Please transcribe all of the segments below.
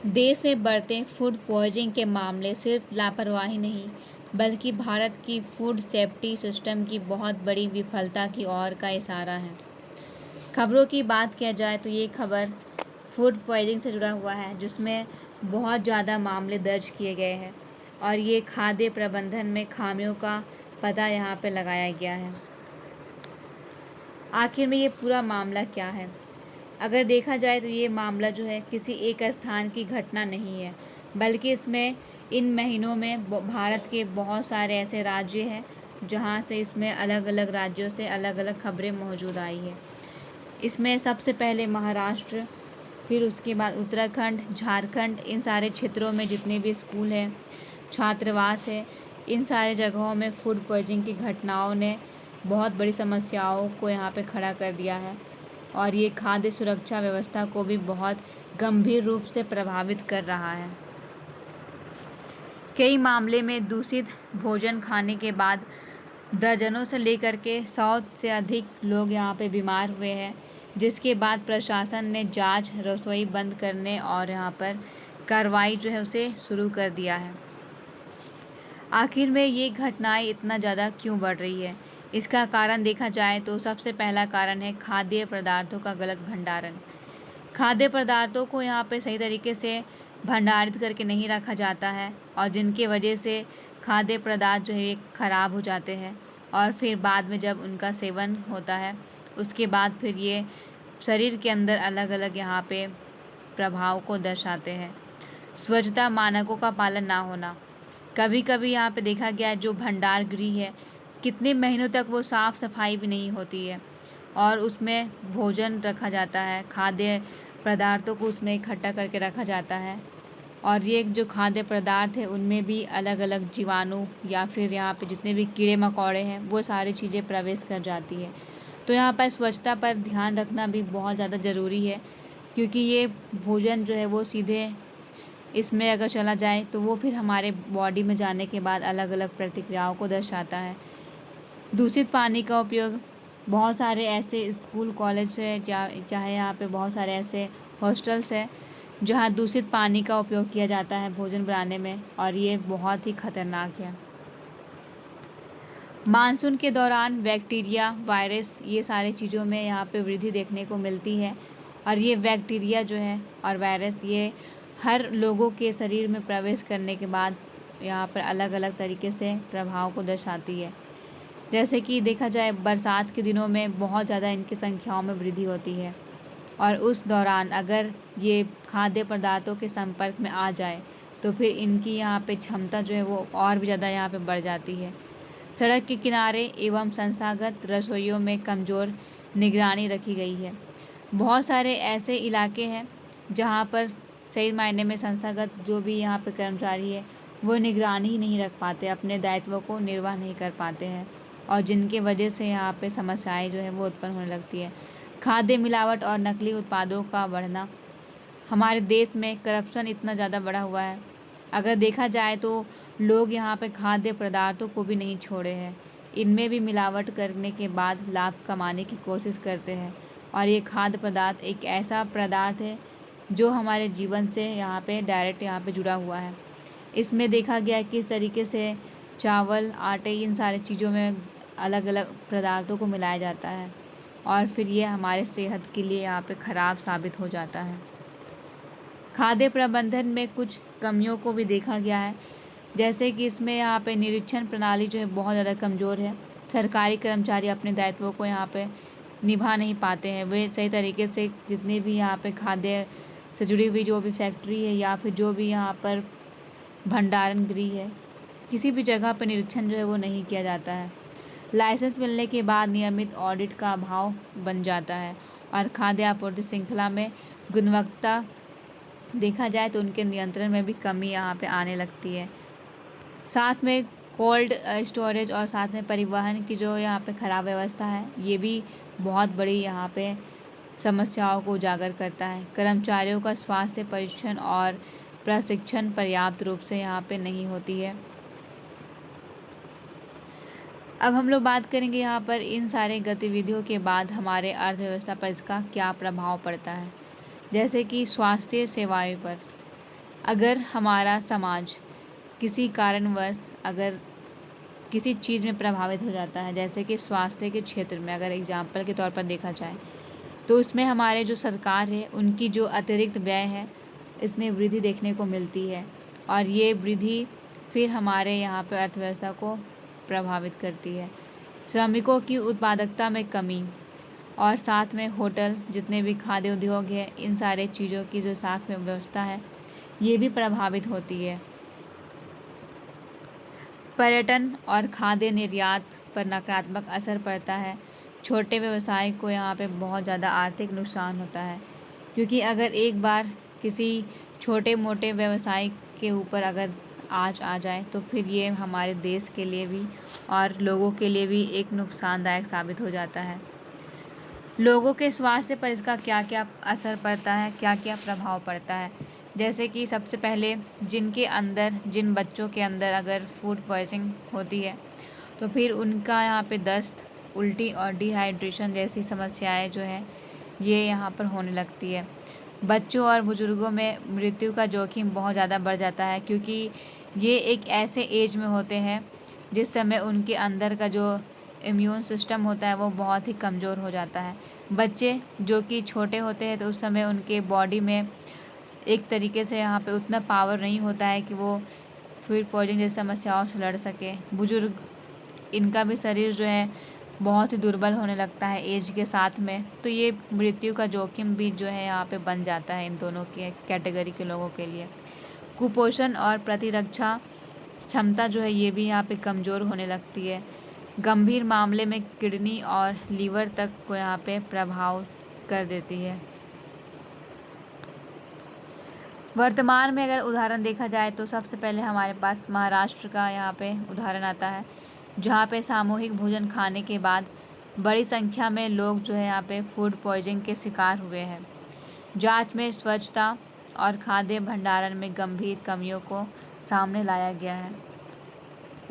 देश में बढ़ते फूड पॉइजनिंग के मामले सिर्फ लापरवाही नहीं, बल्कि भारत की फूड सेफ्टी सिस्टम की बहुत बड़ी विफलता की ओर का इशारा है। खबरों की बात किया जाए तो ये खबर फूड पॉइजनिंग से जुड़ा हुआ है, जिसमें बहुत ज़्यादा मामले दर्ज किए गए हैं और ये खाद्य प्रबंधन में खामियों का पता यहाँ पे लगाया गया है। आखिर में ये पूरा मामला क्या है? अगर देखा जाए तो ये मामला जो है किसी एक स्थान की घटना नहीं है, बल्कि इसमें इन महीनों में भारत के बहुत सारे ऐसे राज्य हैं जहाँ से इसमें अलग अलग राज्यों से अलग अलग खबरें मौजूद आई है। इसमें सबसे पहले महाराष्ट्र, फिर उसके बाद उत्तराखंड, झारखंड, इन सारे क्षेत्रों में जितने भी स्कूल हैं, छात्रावास है, इन सारे जगहों में फूड पॉइजनिंग की घटनाओं ने बहुत बड़ी समस्याओं को यहाँ पे खड़ा कर दिया है और ये खाद्य सुरक्षा व्यवस्था को भी बहुत गंभीर रूप से प्रभावित कर रहा है। कई मामले में दूषित भोजन खाने के बाद दर्जनों से लेकर के 100 से अधिक लोग यहाँ पे बीमार हुए हैं, जिसके बाद प्रशासन ने जांच, रसोई बंद करने और यहाँ पर कार्रवाई जो है उसे शुरू कर दिया है। आखिर में ये घटनाएं इतना ज़्यादा क्यों बढ़ रही है? इसका कारण देखा जाए तो सबसे पहला कारण है खाद्य पदार्थों का गलत भंडारण। खाद्य पदार्थों को यहाँ पे सही तरीके से भंडारित करके नहीं रखा जाता है और जिनके वजह से खाद्य पदार्थ जो है ख़राब हो जाते हैं और फिर बाद में जब उनका सेवन होता है उसके बाद फिर ये शरीर के अंदर अलग अलग यहाँ पे प्रभाव को दर्शाते हैं। स्वच्छता मानकों का पालन ना होना। कभी कभी यहाँ पे देखा गया है जो भंडार गृह है, कितने महीनों तक वो साफ़ सफाई भी नहीं होती है और उसमें भोजन रखा जाता है, खाद्य पदार्थों को उसमें इकट्ठा करके रखा जाता है और ये जो खाद्य पदार्थ है उनमें भी अलग अलग जीवाणु या फिर यहाँ पे जितने भी कीड़े मकोड़े हैं वो सारी चीज़ें प्रवेश कर जाती है। तो यहाँ पर स्वच्छता पर ध्यान रखना भी बहुत ज़्यादा ज़रूरी है, क्योंकि ये भोजन जो है वो सीधे इसमें अगर चला जाए तो वो फिर हमारे बॉडी में जाने के बाद अलग अलग प्रतिक्रियाओं को दर्शाता है। दूषित पानी का उपयोग। बहुत सारे ऐसे स्कूल, कॉलेज है चाहे यहाँ पे बहुत सारे ऐसे हॉस्टल्स हैं जहाँ दूषित पानी का उपयोग किया जाता है भोजन बनाने में और ये बहुत ही खतरनाक है। मानसून के दौरान बैक्टीरिया, वायरस, ये सारी चीज़ों में यहाँ पे वृद्धि देखने को मिलती है और ये बैक्टीरिया जो है और वायरस ये हर लोगों के शरीर में प्रवेश करने के बाद यहाँ पर अलग अलग तरीके से प्रभाव को दर्शाती है। जैसे कि देखा जाए बरसात के दिनों में बहुत ज़्यादा इनकी संख्याओं में वृद्धि होती है और उस दौरान अगर ये खाद्य पदार्थों के संपर्क में आ जाए तो फिर इनकी यहाँ पे क्षमता जो है वो और भी ज़्यादा यहाँ पे बढ़ जाती है। सड़क के किनारे एवं संस्थागत रसोइयों में कमज़ोर निगरानी रखी गई है। बहुत सारे ऐसे इलाके हैं जहाँ पर सही मायने में संस्थागत जो भी यहाँ पे कर्मचारी है वो निगरानी ही नहीं रख पाते, अपने दायित्वों को निर्वाह नहीं कर पाते हैं और जिनके वजह से यहाँ पे समस्याएं जो है वो उत्पन्न होने लगती है। खाद्य मिलावट और नकली उत्पादों का बढ़ना। हमारे देश में करप्शन इतना ज़्यादा बढ़ा हुआ है, अगर देखा जाए तो लोग यहाँ पे खाद्य पदार्थों को भी नहीं छोड़े हैं, इनमें भी मिलावट करने के बाद लाभ कमाने की कोशिश करते हैं और ये खाद्य पदार्थ एक ऐसा पदार्थ है जो हमारे जीवन से यहाँ पे डायरेक्ट यहाँ पे जुड़ा हुआ है। इसमें देखा गया है किस तरीके से चावल, आटे, इन सारी चीज़ों में अलग अलग पदार्थों को मिलाया जाता है और फिर ये हमारे सेहत के लिए यहाँ पे ख़राब साबित हो जाता है। खाद्य प्रबंधन में कुछ कमियों को भी देखा गया है, जैसे कि इसमें यहाँ पे निरीक्षण प्रणाली जो है बहुत ज़्यादा कमज़ोर है। सरकारी कर्मचारी अपने दायित्वों को यहाँ पे निभा नहीं पाते हैं, वे सही तरीके से जितने भी यहाँ पे खाद्य से जुड़ी हुई जो भी फैक्ट्री है या फिर जो भी यहाँ पर भंडारण गृह है, किसी भी जगह पर निरीक्षण जो है वो नहीं किया जाता है। लाइसेंस मिलने के बाद नियमित ऑडिट का अभाव बन जाता है और खाद्य आपूर्ति श्रृंखला में गुणवत्ता देखा जाए तो उनके नियंत्रण में भी कमी यहाँ पे आने लगती है। साथ में कोल्ड स्टोरेज और साथ में परिवहन की जो यहाँ पे ख़राब व्यवस्था है, ये भी बहुत बड़ी यहाँ पे समस्याओं को उजागर करता है। कर्मचारियों का स्वास्थ्य परीक्षण और प्रशिक्षण पर्याप्त रूप से यहाँ पे नहीं होती है। अब हम लोग बात करेंगे यहाँ पर इन सारे गतिविधियों के बाद हमारे अर्थव्यवस्था पर इसका क्या प्रभाव पड़ता है। जैसे कि स्वास्थ्य सेवाएं पर, अगर हमारा समाज किसी कारणवश अगर किसी चीज़ में प्रभावित हो जाता है, जैसे कि स्वास्थ्य के क्षेत्र में अगर एग्जाम्पल के तौर पर देखा जाए, तो उसमें हमारे जो सरकार है उनकी जो अतिरिक्त व्यय है इसमें वृद्धि देखने को मिलती है, और ये वृद्धि फिर हमारे यहाँ पर अर्थव्यवस्था को प्रभावित करती है। श्रमिकों की उत्पादकता में कमी और साथ में होटल, जितने भी खाद्य उद्योग है, इन सारे चीज़ों की जो साथ में व्यवस्था है ये भी प्रभावित होती है। पर्यटन और खाद्य निर्यात पर नकारात्मक असर पड़ता है। छोटे व्यवसाय को यहाँ पे बहुत ज़्यादा आर्थिक नुकसान होता है, क्योंकि अगर एक बार किसी छोटे मोटे व्यवसाय के ऊपर अगर आँच आ जाए तो फिर ये हमारे देश के लिए भी और लोगों के लिए भी एक नुकसानदायक साबित हो जाता है। लोगों के स्वास्थ्य पर इसका क्या क्या असर पड़ता है, क्या क्या प्रभाव पड़ता है, जैसे कि सबसे पहले जिन बच्चों के अंदर अगर फूड पॉइजनिंग होती है तो फिर उनका यहाँ पे दस्त, उल्टी और डिहाइड्रेशन जैसी समस्याएं जो है ये यहाँ पर होने लगती है। बच्चों और बुज़ुर्गों में मृत्यु का जोखिम बहुत ज़्यादा बढ़ जाता है, क्योंकि ये एक ऐसे एज में होते हैं जिस समय उनके अंदर का जो इम्यून सिस्टम होता है वो बहुत ही कमज़ोर हो जाता है। बच्चे जो कि छोटे होते हैं तो उस समय उनके बॉडी में एक तरीके से यहाँ पे उतना पावर नहीं होता है कि वो फूड पॉइजनिंग जैसी समस्याओं से लड़ सके। बुजुर्ग, इनका भी शरीर जो है बहुत ही दुर्बल होने लगता है एज के साथ में, तो ये मृत्यु का जोखिम भी जो है यहाँ पे बन जाता है इन दोनों के कैटेगरी के लोगों के लिए। कुपोषण और प्रतिरक्षा क्षमता जो है ये भी यहाँ पे कमज़ोर होने लगती है। गंभीर मामले में किडनी और लीवर तक को यहाँ पे प्रभाव कर देती है। वर्तमान में अगर उदाहरण देखा जाए तो सबसे पहले हमारे पास महाराष्ट्र का यहाँ पे उदाहरण आता है, जहाँ पे सामूहिक भोजन खाने के बाद बड़ी संख्या में लोग जो है यहाँ पे फूड पॉइजनिंग के शिकार हुए हैं। जांच में स्वच्छता और खाद्य भंडारण में गंभीर कमियों को सामने लाया गया है।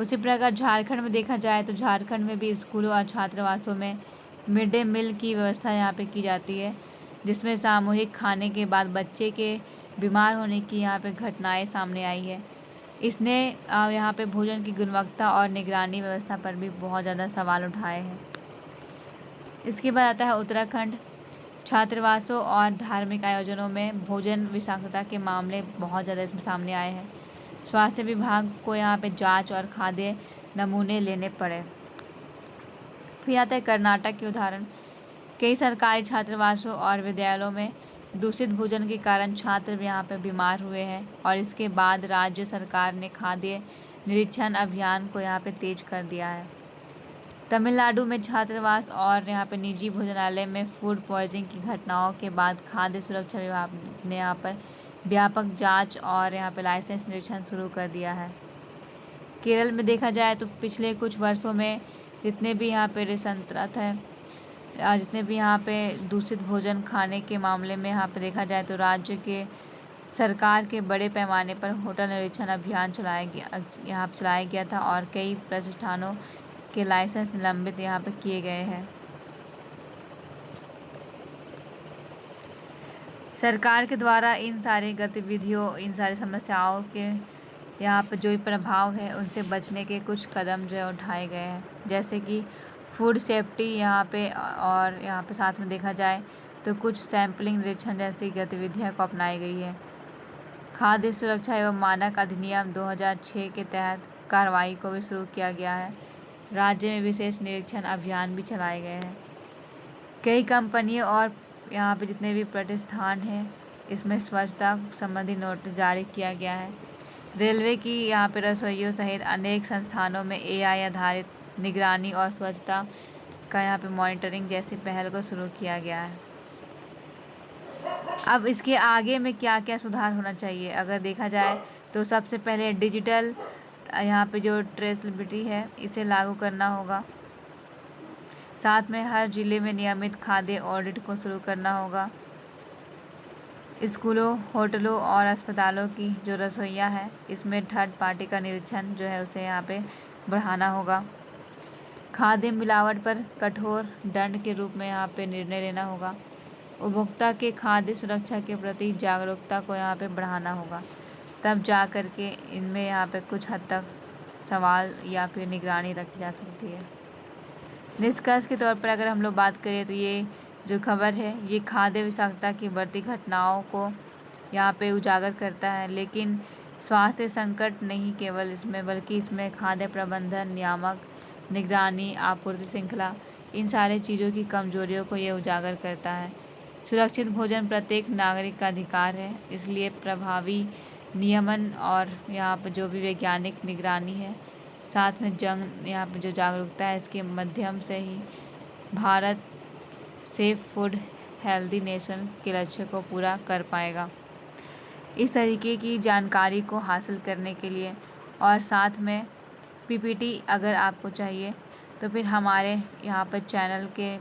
उसी प्रकार झारखंड में देखा जाए तो झारखंड में भी स्कूलों और छात्रावासों में मिड डे मील की व्यवस्था यहाँ पे की जाती है, जिसमें सामूहिक खाने के बाद बच्चे के बीमार होने की यहाँ पे घटनाएं सामने आई है। इसने यहाँ पे भोजन की गुणवत्ता और निगरानी व्यवस्था पर भी बहुत ज़्यादा सवाल उठाए हैं। इसके बाद आता है उत्तराखंड। छात्रावासों और धार्मिक आयोजनों में भोजन विषाक्तता के मामले बहुत ज़्यादा इसमें सामने आए हैं। स्वास्थ्य विभाग को यहाँ पे जांच और खाद्य नमूने लेने पड़े। फिर आता है कर्नाटक के उदाहरण। कई सरकारी छात्रावासों और विद्यालयों में दूषित भोजन के कारण छात्र यहाँ पर बीमार हुए हैं, और इसके बाद राज्य सरकार ने खाद्य निरीक्षण अभियान को यहाँ पे तेज कर दिया है। तमिलनाडु में छात्रावास और यहाँ पे निजी भोजनालय में फूड पॉइजनिंग की घटनाओं के बाद खाद्य सुरक्षा विभाग ने यहाँ पर व्यापक जांच और यहाँ पे लाइसेंस निरीक्षण शुरू कर दिया है। केरल में देखा जाए तो पिछले कुछ वर्षों में जितने भी यहाँ पे संतत है, जितने भी यहाँ पे दूषित भोजन खाने के मामले में यहाँ पे देखा जाए तो राज्य के सरकार के बड़े पैमाने पर होटल निरीक्षण अभियान चलाया गया था, और कई प्रतिष्ठानों के लाइसेंस निलंबित यहाँ पे किए गए हैं। सरकार के द्वारा इन सारी गतिविधियों, इन सारी समस्याओं के यहाँ पे जो प्रभाव है उनसे बचने के कुछ कदम जो है उठाए गए हैं, जैसे कि फूड सेफ्टी यहाँ पे, और यहाँ पे साथ में देखा जाए तो कुछ सैम्पलिंग निरीक्षण जैसी गतिविधियाँ को अपनाई गई है। खाद्य सुरक्षा एवं मानक अधिनियम 2006 के तहत कार्रवाई को भी शुरू किया गया है। राज्य में विशेष निरीक्षण अभियान भी चलाए गए हैं। कई कंपनियों और यहाँ पे जितने भी प्रतिष्ठान हैं इसमें स्वच्छता संबंधी नोटिस जारी किया गया है। रेलवे की यहाँ पे रसोइयों सहित अनेक संस्थानों में AI आधारित निगरानी और स्वच्छता का यहाँ पे मॉनिटरिंग जैसी पहल को शुरू किया गया है। अब इसके आगे में क्या क्या सुधार होना चाहिए अगर देखा जाए तो सबसे पहले डिजिटल यहाँ पे जो ट्रेसेबिलिटी है इसे लागू करना होगा। साथ में हर जिले में नियमित खाद्य ऑडिट को शुरू करना होगा। स्कूलों, होटलों और अस्पतालों की जो रसोइयाँ है इसमें थर्ड पार्टी का निरीक्षण जो है उसे यहाँ पे बढ़ाना होगा। खाद्य मिलावट पर कठोर दंड के रूप में यहाँ पे निर्णय लेना होगा। उपभोक्ता के खाद्य सुरक्षा के प्रति जागरूकता को यहाँ पे बढ़ाना होगा। तब जा कर के इनमें यहाँ पे कुछ हद तक सवाल या फिर निगरानी रखी जा सकती है। निष्कर्ष के तौर पर अगर हम लोग बात करें तो ये जो खबर है ये खाद्य विषाक्तता की बढ़ती घटनाओं को यहाँ पे उजागर करता है, लेकिन स्वास्थ्य संकट नहीं केवल इसमें, बल्कि इसमें खाद्य प्रबंधन, नियामक, निगरानी, आपूर्ति श्रृंखला, इन सारे चीज़ों की कमजोरियों को ये उजागर करता है। सुरक्षित भोजन प्रत्येक नागरिक का अधिकार है, इसलिए प्रभावी नियमन और यहाँ पर जो भी वैज्ञानिक निगरानी है, साथ में यहाँ पर जो जागरूकता है, इसके माध्यम से ही Bharat safe food healthy nation के लक्ष्य को पूरा कर पाएगा। इस तरीके की जानकारी को हासिल करने के लिए और साथ में पीपीटी अगर आपको चाहिए तो फिर हमारे यहाँ पर चैनल के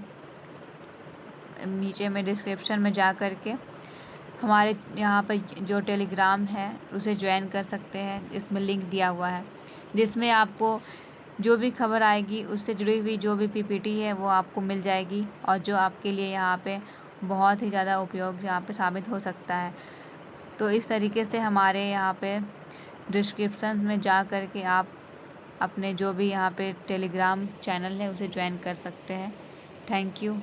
नीचे में डिस्क्रिप्शन में जा कर के हमारे यहाँ पर जो टेलीग्राम है उसे ज्वाइन कर सकते हैं। इसमें लिंक दिया हुआ है जिसमें आपको जो भी खबर आएगी उससे जुड़ी हुई जो भी पीपीटी है वो आपको मिल जाएगी और जो आपके लिए यहाँ पे बहुत ही ज़्यादा उपयोग यहाँ पे साबित हो सकता है। तो इस तरीके से हमारे यहाँ पे डिस्क्रिप्शन में जा कर के आप अपने जो भी यहाँ पे टेलीग्राम चैनल है उसे ज्वाइन कर सकते हैं। Thank you.